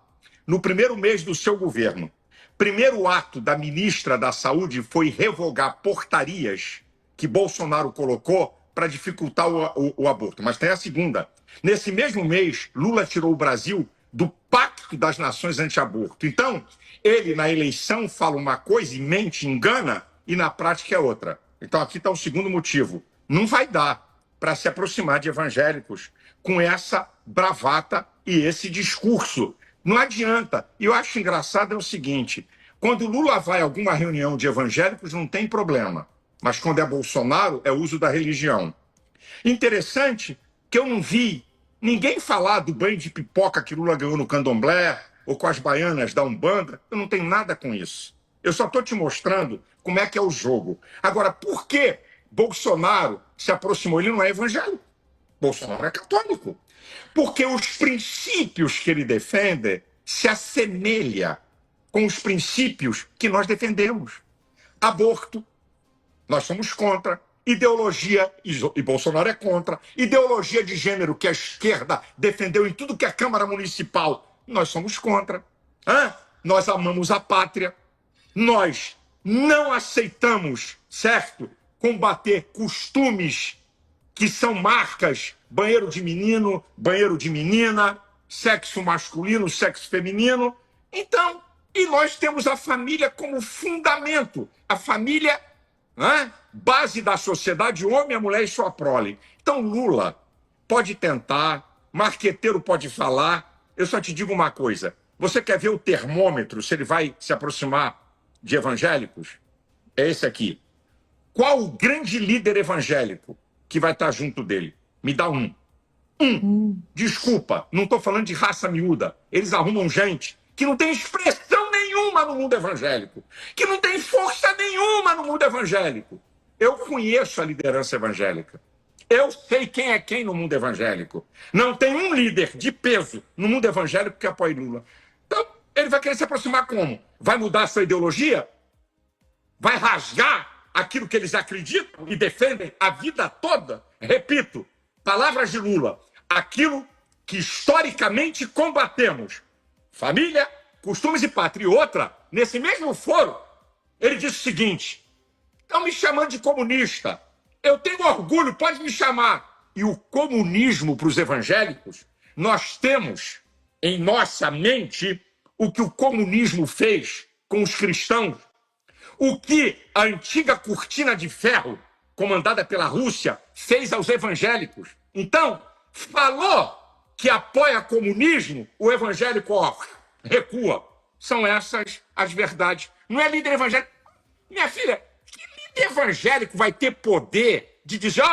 No primeiro mês do seu governo, primeiro ato da ministra da Saúde foi revogar portarias que Bolsonaro colocou para dificultar o aborto. Mas tem a segunda. Nesse mesmo mês, Lula tirou o Brasil do Pacto das Nações Anti-Aborto. Então, ele na eleição fala uma coisa e mente, engana, e na prática é outra. Então aqui está o segundo motivo. Não vai dar para se aproximar de evangélicos com essa bravata e esse discurso. Não adianta. E eu acho engraçado é o seguinte: Quando Lula vai a alguma reunião de evangélicos, não tem problema. Mas quando é Bolsonaro, é uso da religião. Interessante que eu não vi ninguém falar do banho de pipoca que Lula ganhou no candomblé ou com as baianas da Umbanda. Eu não tenho nada com isso. Eu só estou te mostrando como é que é o jogo. Agora, por que Bolsonaro se aproximou? Ele não é evangélico. Bolsonaro é católico. Porque os princípios que ele defende se assemelham com os princípios que nós defendemos. Aborto, nós somos contra. Ideologia, e Bolsonaro é contra. Ideologia de gênero que a esquerda defendeu em tudo que é Câmara Municipal, nós somos contra. Nós amamos a pátria. Nós não aceitamos, certo, combater costumes que são marcas, banheiro de menino, banheiro de menina, sexo masculino, sexo feminino. Então, e nós temos a família como fundamento. A família, base da sociedade, o homem, a mulher e sua prole. Então, Lula pode tentar, marqueteiro pode falar. Eu só te digo uma coisa. Você quer ver o termômetro, se ele vai se aproximar de evangélicos? É esse aqui. Qual o grande líder evangélico que vai estar junto dele? Me dá um. Desculpa, não estou falando de raça miúda. Eles arrumam gente que não tem expressão nenhuma no mundo evangélico, que não tem força nenhuma no mundo evangélico. Eu conheço a liderança evangélica. Eu sei quem é quem no mundo evangélico. Não tem um líder de peso no mundo evangélico que apoie Lula. Então, ele vai querer se aproximar como? Vai mudar a sua ideologia? Vai rasgar aquilo que eles acreditam e defendem a vida toda? Repito, palavras de Lula, aquilo que historicamente combatemos. Família, costumes e pátria. E outra, nesse mesmo foro, ele disse o seguinte: estão me chamando de comunista. Eu tenho orgulho, pode me chamar. E o comunismo para os evangélicos, nós temos em nossa mente o que o comunismo fez com os cristãos, o que a antiga cortina de ferro, comandada pela Rússia, fez aos evangélicos. Então, falou que apoia comunismo, o evangélico recua. São essas as verdades. Não é líder evangélico. Minha filha, que líder evangélico vai ter poder de dizer,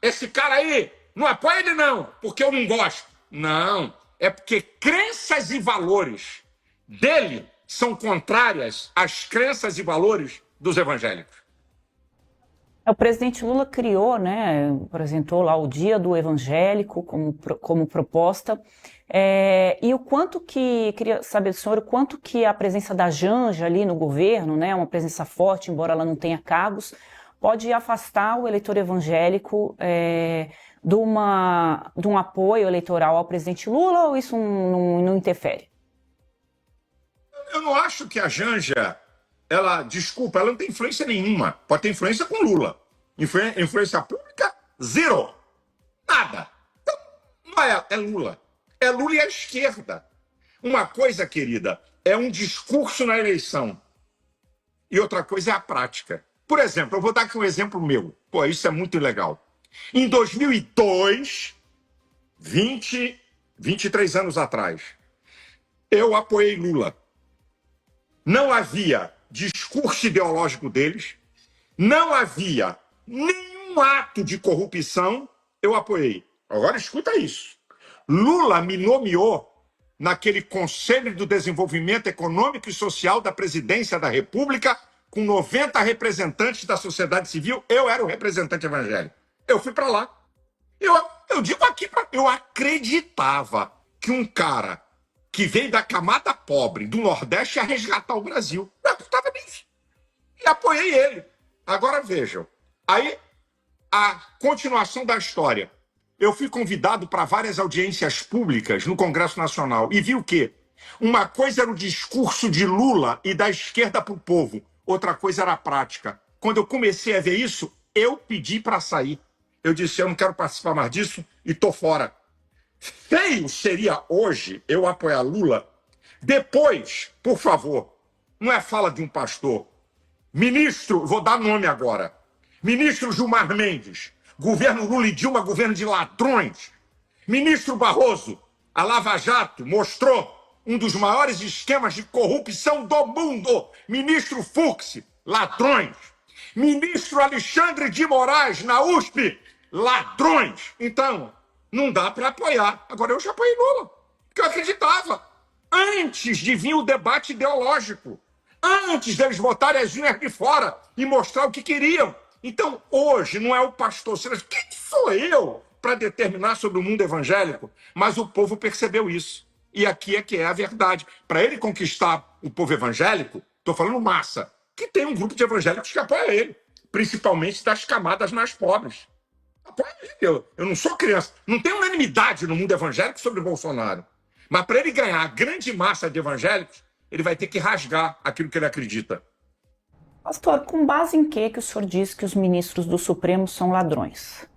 esse cara aí, não apoia ele não, porque eu não gosto. Não, é porque crenças e valores dele são contrárias às crenças e valores dos evangélicos.
O presidente Lula criou, apresentou lá o Dia do Evangélico como proposta. E o quanto que, queria saber do senhor, o quanto que a presença da Janja ali no governo, uma presença forte, embora ela não tenha cargos, pode afastar o eleitor evangélico de um apoio eleitoral ao presidente Lula, ou isso não interfere?
Eu não acho que a Janja, ela não tem influência nenhuma. Pode ter influência com Lula. Influência pública, zero. Nada. Então, não é Lula. É Lula e a esquerda. Uma coisa, querida, é um discurso na eleição. E outra coisa é a prática. Por exemplo, eu vou dar aqui um exemplo meu. Isso é muito legal. Em 2002, 23 anos atrás, eu apoiei Lula. Não havia discurso ideológico deles, não havia nenhum ato de corrupção, eu apoiei. Agora escuta isso. Lula me nomeou naquele Conselho do Desenvolvimento Econômico e Social da Presidência da República, com 90 representantes da sociedade civil. Eu era o representante evangélico. Eu fui para lá. Eu digo aqui, eu acreditava que um cara que veio da camada pobre do Nordeste ia resgatar o Brasil. Eu acreditava nisso. E apoiei ele. Agora vejam. Aí, a continuação da história. Eu fui convidado para várias audiências públicas no Congresso Nacional e vi o quê? Uma coisa era o discurso de Lula e da esquerda para o povo. Outra coisa era a prática. Quando eu comecei a ver isso, eu pedi para sair. Eu disse, eu não quero participar mais disso e estou fora. Feio seria hoje eu apoiar Lula. Depois, por favor, não é fala de um pastor. Ministro, vou dar nome agora. Ministro Gilmar Mendes. Governo Lula e Dilma, governo de ladrões. Ministro Barroso, a Lava Jato mostrou um dos maiores esquemas de corrupção do mundo. Ministro Fux, ladrões. Ministro Alexandre de Moraes, na USP, ladrões. Então, não dá para apoiar. Agora, eu já apoiei Lula, porque eu acreditava. Antes de vir o debate ideológico, antes deles botarem as unhas de fora e mostrar o que queriam. Então, hoje, não é o pastor Silas. Quem sou eu para determinar sobre o mundo evangélico? Mas o povo percebeu isso. E aqui é que é a verdade. Para ele conquistar o povo evangélico, estou falando massa, que tem um grupo de evangélicos que apoia ele, principalmente das camadas mais pobres. Apoia ele. Eu não sou criança. Não tem unanimidade no mundo evangélico sobre Bolsonaro. Mas para ele ganhar a grande massa de evangélicos, ele vai ter que rasgar aquilo que ele acredita.
Pastor, com base em que o senhor diz que os ministros do Supremo são ladrões?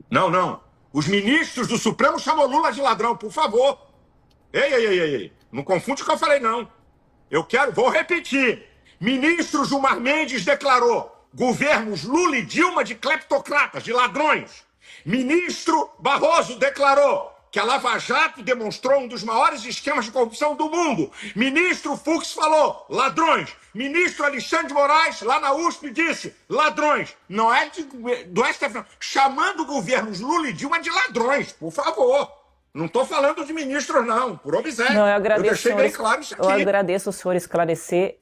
Não. Os ministros do Supremo chamam Lula de ladrão, por favor. Ei. Não confunde o que eu falei, não. Vou repetir. Ministro Gilmar Mendes declarou governos Lula e Dilma de cleptocratas, de ladrões. Ministro Barroso declarou que a Lava Jato demonstrou um dos maiores esquemas de corrupção do mundo. Ministro Fux falou, ladrões. Ministro Alexandre de Moraes, lá na USP, disse, ladrões. Não é do STF, não. Chamando governos Lula e Dilma de ladrões, por favor. Não estou falando de ministros, não, por obséquio.
Não, eu agradeço,
eu deixei bem claro isso aqui.
Eu agradeço o senhor esclarecer.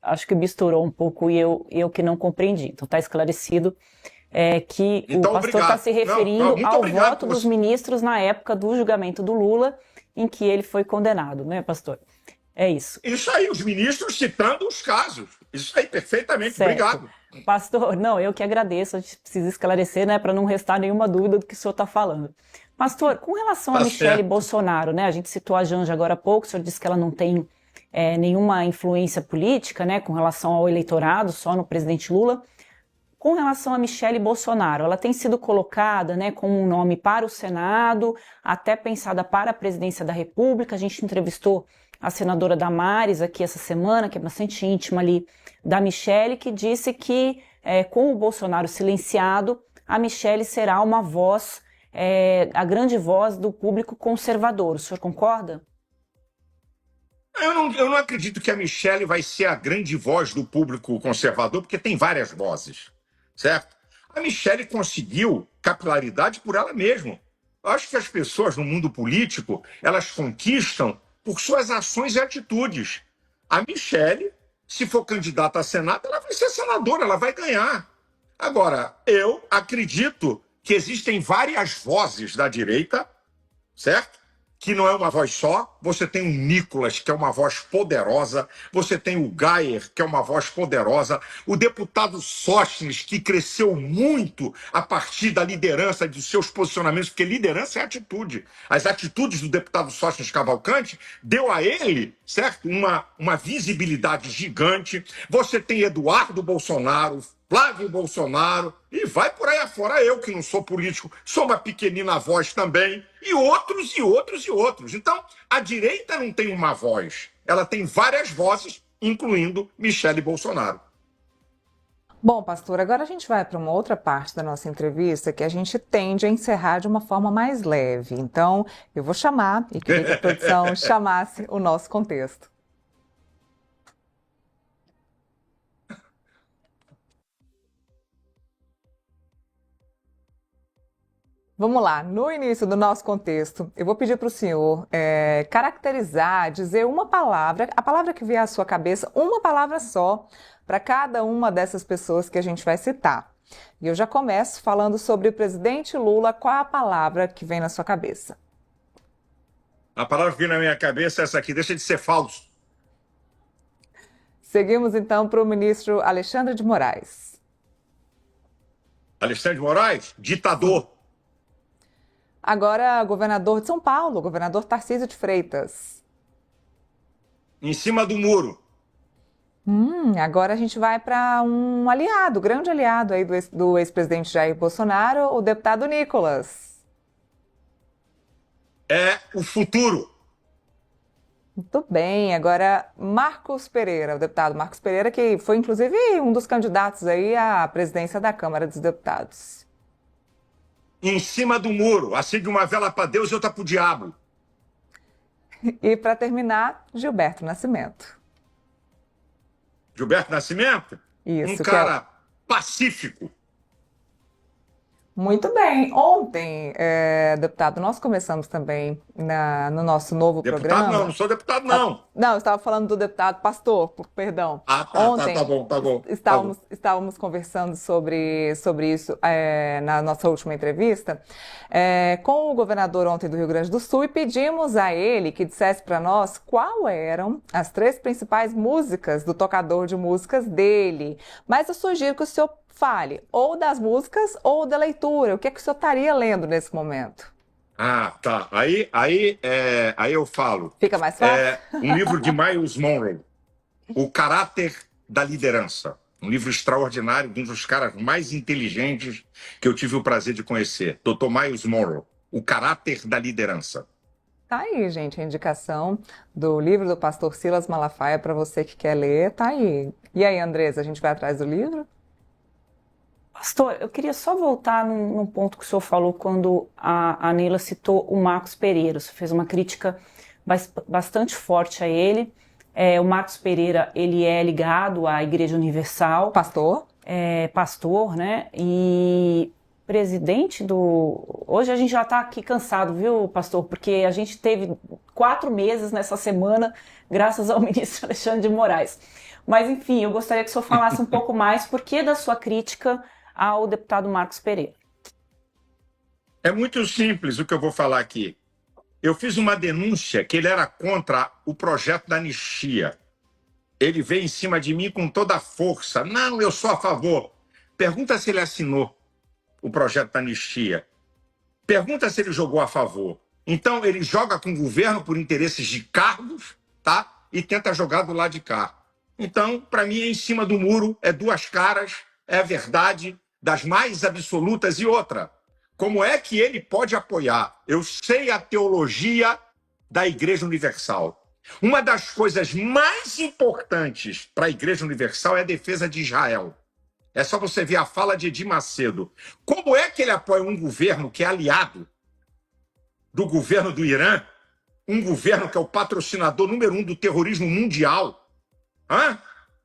Acho que misturou um pouco e eu que não compreendi. Então está esclarecido. Que então, o pastor está se referindo ao voto dos ministros na época do julgamento do Lula, em que ele foi condenado, né, pastor? É isso.
Isso aí, os ministros citando os casos. Isso aí, perfeitamente. Certo. Obrigado.
Pastor, não, eu que agradeço, a gente precisa esclarecer, né, para não restar nenhuma dúvida do que o senhor está falando. Pastor, com relação a Michele Bolsonaro, né, a gente citou a Janja agora há pouco, o senhor disse que ela não tem nenhuma influência política, né, com relação ao eleitorado, só no presidente Lula. Com relação a Michele Bolsonaro, ela tem sido colocada, né, como um nome para o Senado, até pensada para a presidência da República. A gente entrevistou a senadora Damares aqui essa semana, que é bastante íntima ali da Michele, que disse que com o Bolsonaro silenciado, a Michele será uma voz, a grande voz do público conservador. O senhor concorda?
Eu não acredito que a Michele vai ser a grande voz do público conservador, porque tem várias vozes. Certo? A Michele conseguiu capilaridade por ela mesma. Eu acho que as pessoas no mundo político, elas conquistam por suas ações e atitudes. A Michele, se for candidata a Senado, ela vai ser senadora, ela vai ganhar. Agora, eu acredito que existem várias vozes da direita, certo? Que não é uma voz só. Você tem o Nicolas, que é uma voz poderosa. Você tem o Gayer, que é uma voz poderosa. O deputado Sóstenes, que cresceu muito a partir da liderança dos seus posicionamentos, porque liderança é atitude. As atitudes do deputado Sóstenes Cavalcante deu a ele, certo, uma visibilidade gigante. Você tem Eduardo Bolsonaro, Flávio Bolsonaro, e vai por aí afora. Eu, que não sou político, sou uma pequenina voz também, e outros, e outros, e outros. Então, a direita não tem uma voz, ela tem várias vozes, incluindo Michele Bolsonaro.
Bom, pastor, agora a gente vai para uma outra parte da nossa entrevista que a gente tende a encerrar de uma forma mais leve. Então, eu vou chamar, e queria que a produção chamasse o nosso contexto. Vamos lá, no início do nosso contexto, eu vou pedir para o senhor caracterizar, dizer uma palavra, a palavra que vier à sua cabeça, uma palavra só, para cada uma dessas pessoas que a gente vai citar. E eu já começo falando sobre o presidente Lula, qual a palavra que vem na sua cabeça?
A palavra que vem na minha cabeça é essa aqui, deixa de ser falso.
Seguimos então para o ministro Alexandre de Moraes.
Alexandre de Moraes, ditador.
Agora, governador de São Paulo, governador Tarcísio de Freitas.
Em cima do muro.
Agora a gente vai para um aliado, grande aliado aí do ex-presidente Jair Bolsonaro, o deputado Nicolas.
É o futuro.
Muito bem, agora Marcos Pereira, o deputado Marcos Pereira, que foi inclusive um dos candidatos aí à presidência da Câmara dos Deputados.
Em cima do muro, acende uma vela para Deus e outra para o diabo.
E para terminar, Gilberto Nascimento.
Gilberto Nascimento,
Isso,
um
que
cara pacífico.
Muito bem. Ontem, deputado, nós começamos também no nosso novo
Deputado
programa.
não sou deputado não.
Não, eu estava falando do deputado pastor, perdão. Ontem
Tá bom.
estávamos conversando sobre isso na nossa última entrevista com o governador ontem do Rio Grande do Sul e pedimos a ele que dissesse para nós qual eram as 3 principais músicas do tocador de músicas dele. Mas eu sugiro que o senhor fale ou das músicas ou da leitura. O que é que o senhor estaria lendo nesse momento?
Tá. Aí eu falo.
Fica mais fácil?
Um livro de Miles Monroe, O Caráter da Liderança. Um livro extraordinário, de um dos caras mais inteligentes que eu tive o prazer de conhecer. Dr. Miles Monroe, O Caráter da Liderança.
Tá aí, gente, a indicação do livro do pastor Silas Malafaia para você que quer ler, tá aí. E aí, Andresa, a gente vai atrás do livro?
Pastor, eu queria só voltar num ponto que o senhor falou quando a Neila citou o Marcos Pereira. O senhor fez uma crítica bastante forte a ele. O Marcos Pereira, ele é ligado à Igreja Universal.
Pastor?
Pastor, né? E presidente do... Hoje a gente já está aqui cansado, viu, pastor? Porque a gente teve 4 meses nessa semana, graças ao ministro Alexandre de Moraes. Mas, enfim, eu gostaria que o senhor falasse um pouco mais por que da sua crítica ao deputado Marcos Pereira.
É muito simples o que eu vou falar aqui. Eu fiz uma denúncia que ele era contra o projeto da anistia. Ele veio em cima de mim com toda a força. Não, eu sou a favor. Pergunta se ele assinou o projeto da anistia. Pergunta se ele jogou a favor. Então, ele joga com o governo por interesses de cargos, tá? E tenta jogar do lado de cá. Então, para mim, é em cima do muro, é 2 caras, é a verdade das mais absolutas. E outra, como é que ele pode apoiar? Eu sei a teologia da Igreja Universal. Uma das coisas mais importantes para a Igreja Universal é a defesa de Israel. É só você ver a fala de Edir Macedo. Como é que ele apoia um governo que é aliado do governo do Irã, um governo que é o patrocinador número 1 do terrorismo mundial,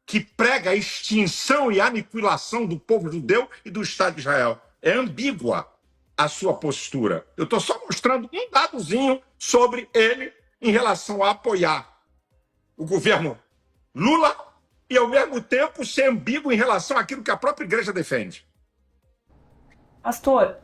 que prega a extinção e a aniquilação do povo judeu e do Estado de Israel? É ambígua a sua postura. Eu estou só mostrando um dadozinho sobre ele em relação a apoiar o governo Lula e, ao mesmo tempo, ser ambíguo em relação àquilo que a própria igreja defende.
Pastor,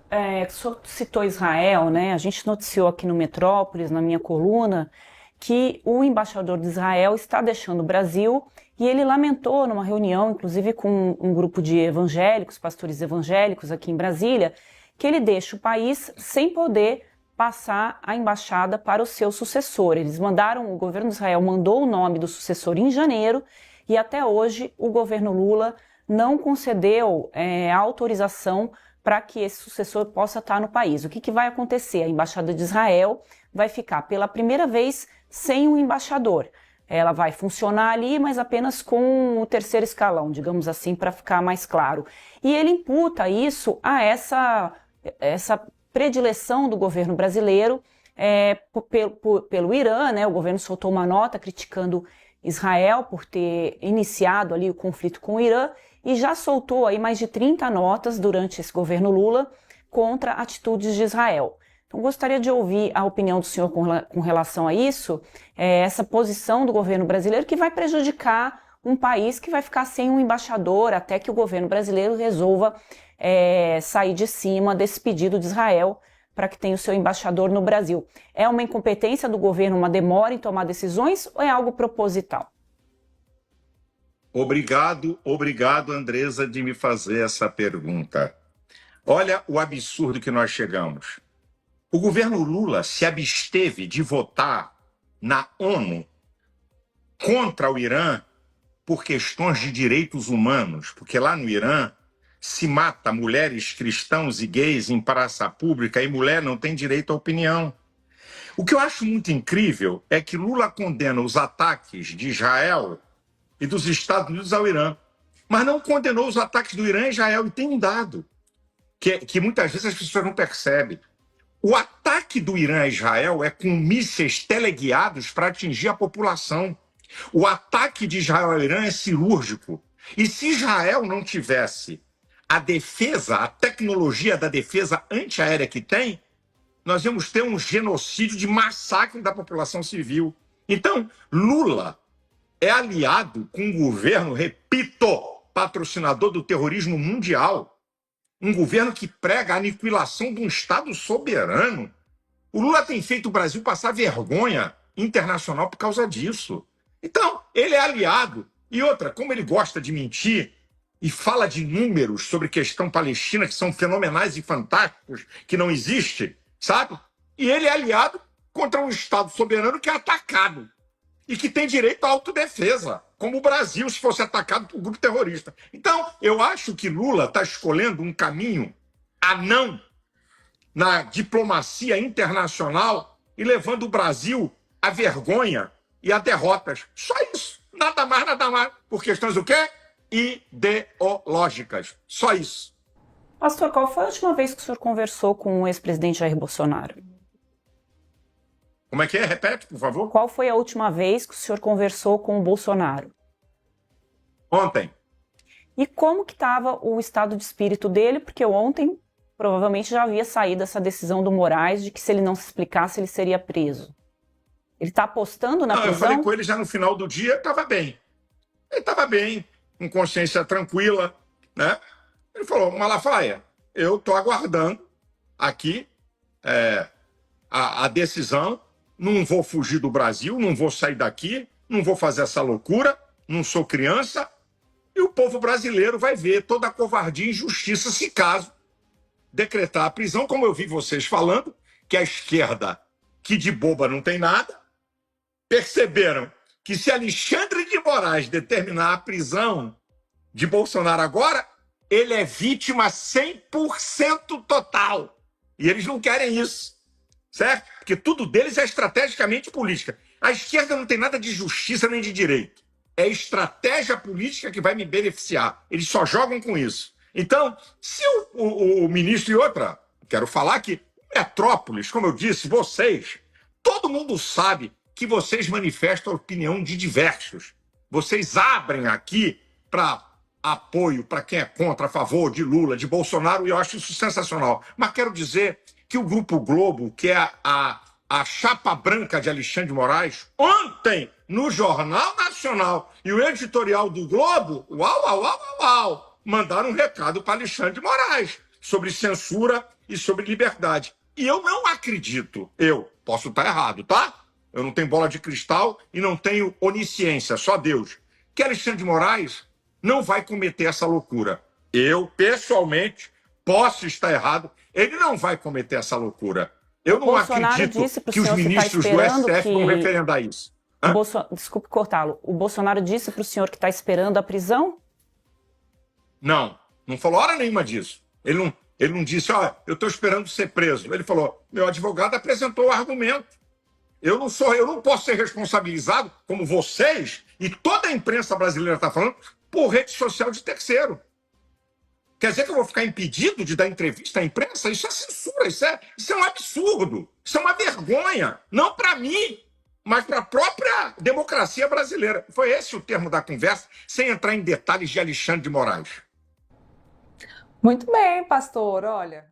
o senhor citou Israel, né? A gente noticiou aqui no Metrópolis, na minha coluna, que o embaixador de Israel está deixando o Brasil e ele lamentou numa reunião, inclusive com um grupo de evangélicos, pastores evangélicos aqui em Brasília, que ele deixa o país sem poder passar a embaixada para o seu sucessor. O governo de Israel mandou o nome do sucessor em janeiro e até hoje o governo Lula não concedeu a autorização para que esse sucessor possa estar no país. O que vai acontecer? A embaixada de Israel vai ficar pela primeira vez sem um embaixador. Ela vai funcionar ali, mas apenas com o 3º escalão, digamos assim, para ficar mais claro. E ele imputa isso a essa predileção do governo brasileiro pelo Irã, né? O governo soltou uma nota criticando Israel por ter iniciado ali o conflito com o Irã e já soltou aí mais de 30 notas durante esse governo Lula contra atitudes de Israel. Então, gostaria de ouvir a opinião do senhor com relação a isso, essa posição do governo brasileiro que vai prejudicar um país que vai ficar sem um embaixador até que o governo brasileiro resolva sair de cima desse pedido de Israel para que tenha o seu embaixador no Brasil. É uma incompetência do governo, uma demora em tomar decisões ou é algo proposital?
Obrigado, Andresa, de me fazer essa pergunta. Olha o absurdo que nós chegamos. O governo Lula se absteve de votar na ONU contra o Irã por questões de direitos humanos, porque lá no Irã se mata mulheres cristãos e gays em praça pública e mulher não tem direito à opinião. O que eu acho muito incrível é que Lula condena os ataques de Israel e dos Estados Unidos ao Irã, mas não condenou os ataques do Irã a Israel. E tem um dado que muitas vezes as pessoas não percebem. O ataque do Irã a Israel é com mísseis teleguiados para atingir a população. O ataque de Israel ao Irã é cirúrgico. E se Israel não tivesse a defesa, a tecnologia da defesa antiaérea que tem, nós íamos ter um genocídio de massacre da população civil. Então, Lula é aliado com um governo, repito, patrocinador do terrorismo mundial, um governo que prega a aniquilação de um Estado soberano. O Lula tem feito o Brasil passar vergonha internacional por causa disso. Então, ele é aliado. E outra, como ele gosta de mentir e fala de números sobre questão palestina que são fenomenais e fantásticos, que não existe, sabe? E ele é aliado contra um Estado soberano que é atacado e que tem direito à autodefesa, como o Brasil se fosse atacado por um grupo terrorista. Então, eu acho que Lula está escolhendo um caminho anão na diplomacia internacional e levando o Brasil à vergonha e a derrotas. Só isso. Nada mais, nada mais. Por questões o quê? Ideológicas. Só isso.
Pastor, qual foi a última vez que o senhor conversou com o ex-presidente Jair Bolsonaro?
Como é que é? Repete, por favor.
Qual foi a última vez que o senhor conversou com o Bolsonaro?
Ontem.
E como que estava o estado de espírito dele? Porque ontem provavelmente já havia saído essa decisão do Moraes de que se ele não se explicasse, ele seria preso. Ele está apostando na prisão?
Eu falei com ele já no final do dia, estava bem. Ele estava bem, com consciência tranquila, né? Ele falou, Malafaia, eu estou aguardando aqui a decisão, não vou fugir do Brasil, não vou sair daqui, não vou fazer essa loucura, não sou criança, e o povo brasileiro vai ver toda a covardia e injustiça se caso decretar a prisão, como eu vi vocês falando, que a esquerda, que de boba não tem nada, perceberam que se Alexandre de Moraes determinar a prisão de Bolsonaro agora, ele é vítima 100% total. E eles não querem isso, certo? Porque tudo deles é estrategicamente política. A esquerda não tem nada de justiça nem de direito. É estratégia política que vai me beneficiar. Eles só jogam com isso. Então, se o ministro e outra, quero falar que Metrópolis, como eu disse, vocês, todo mundo sabe que vocês manifestam a opinião de diversos. Vocês abrem aqui para apoio para quem é contra, a favor de Lula, de Bolsonaro, e eu acho isso sensacional. Mas quero dizer que o Grupo Globo, que é a chapa branca de Alexandre de Moraes, ontem, no Jornal Nacional, e o editorial do Globo, mandaram um recado para Alexandre de Moraes sobre censura e sobre liberdade. E eu não acredito, eu posso estar errado, tá? Eu não tenho bola de cristal e não tenho onisciência, só Deus. Que Alexandre de Moraes não vai cometer essa loucura. Eu, pessoalmente, posso estar errado, ele não vai cometer essa loucura. Eu não acredito que os ministros do STF vão referendar isso.
Desculpe cortá-lo. O Bolsonaro disse para o senhor que está esperando a prisão?
Não falou hora nenhuma disso. Ele não disse, eu estou esperando ser preso. Ele falou, meu advogado apresentou o argumento. Eu não posso ser responsabilizado, como vocês e toda a imprensa brasileira está falando, por rede social de terceiro. Quer dizer que eu vou ficar impedido de dar entrevista à imprensa? Isso é censura, isso é um absurdo, isso é uma vergonha, não para mim, mas para a própria democracia brasileira. Foi esse o termo da conversa, sem entrar em detalhes de Alexandre de Moraes.
Muito bem, pastor, olha.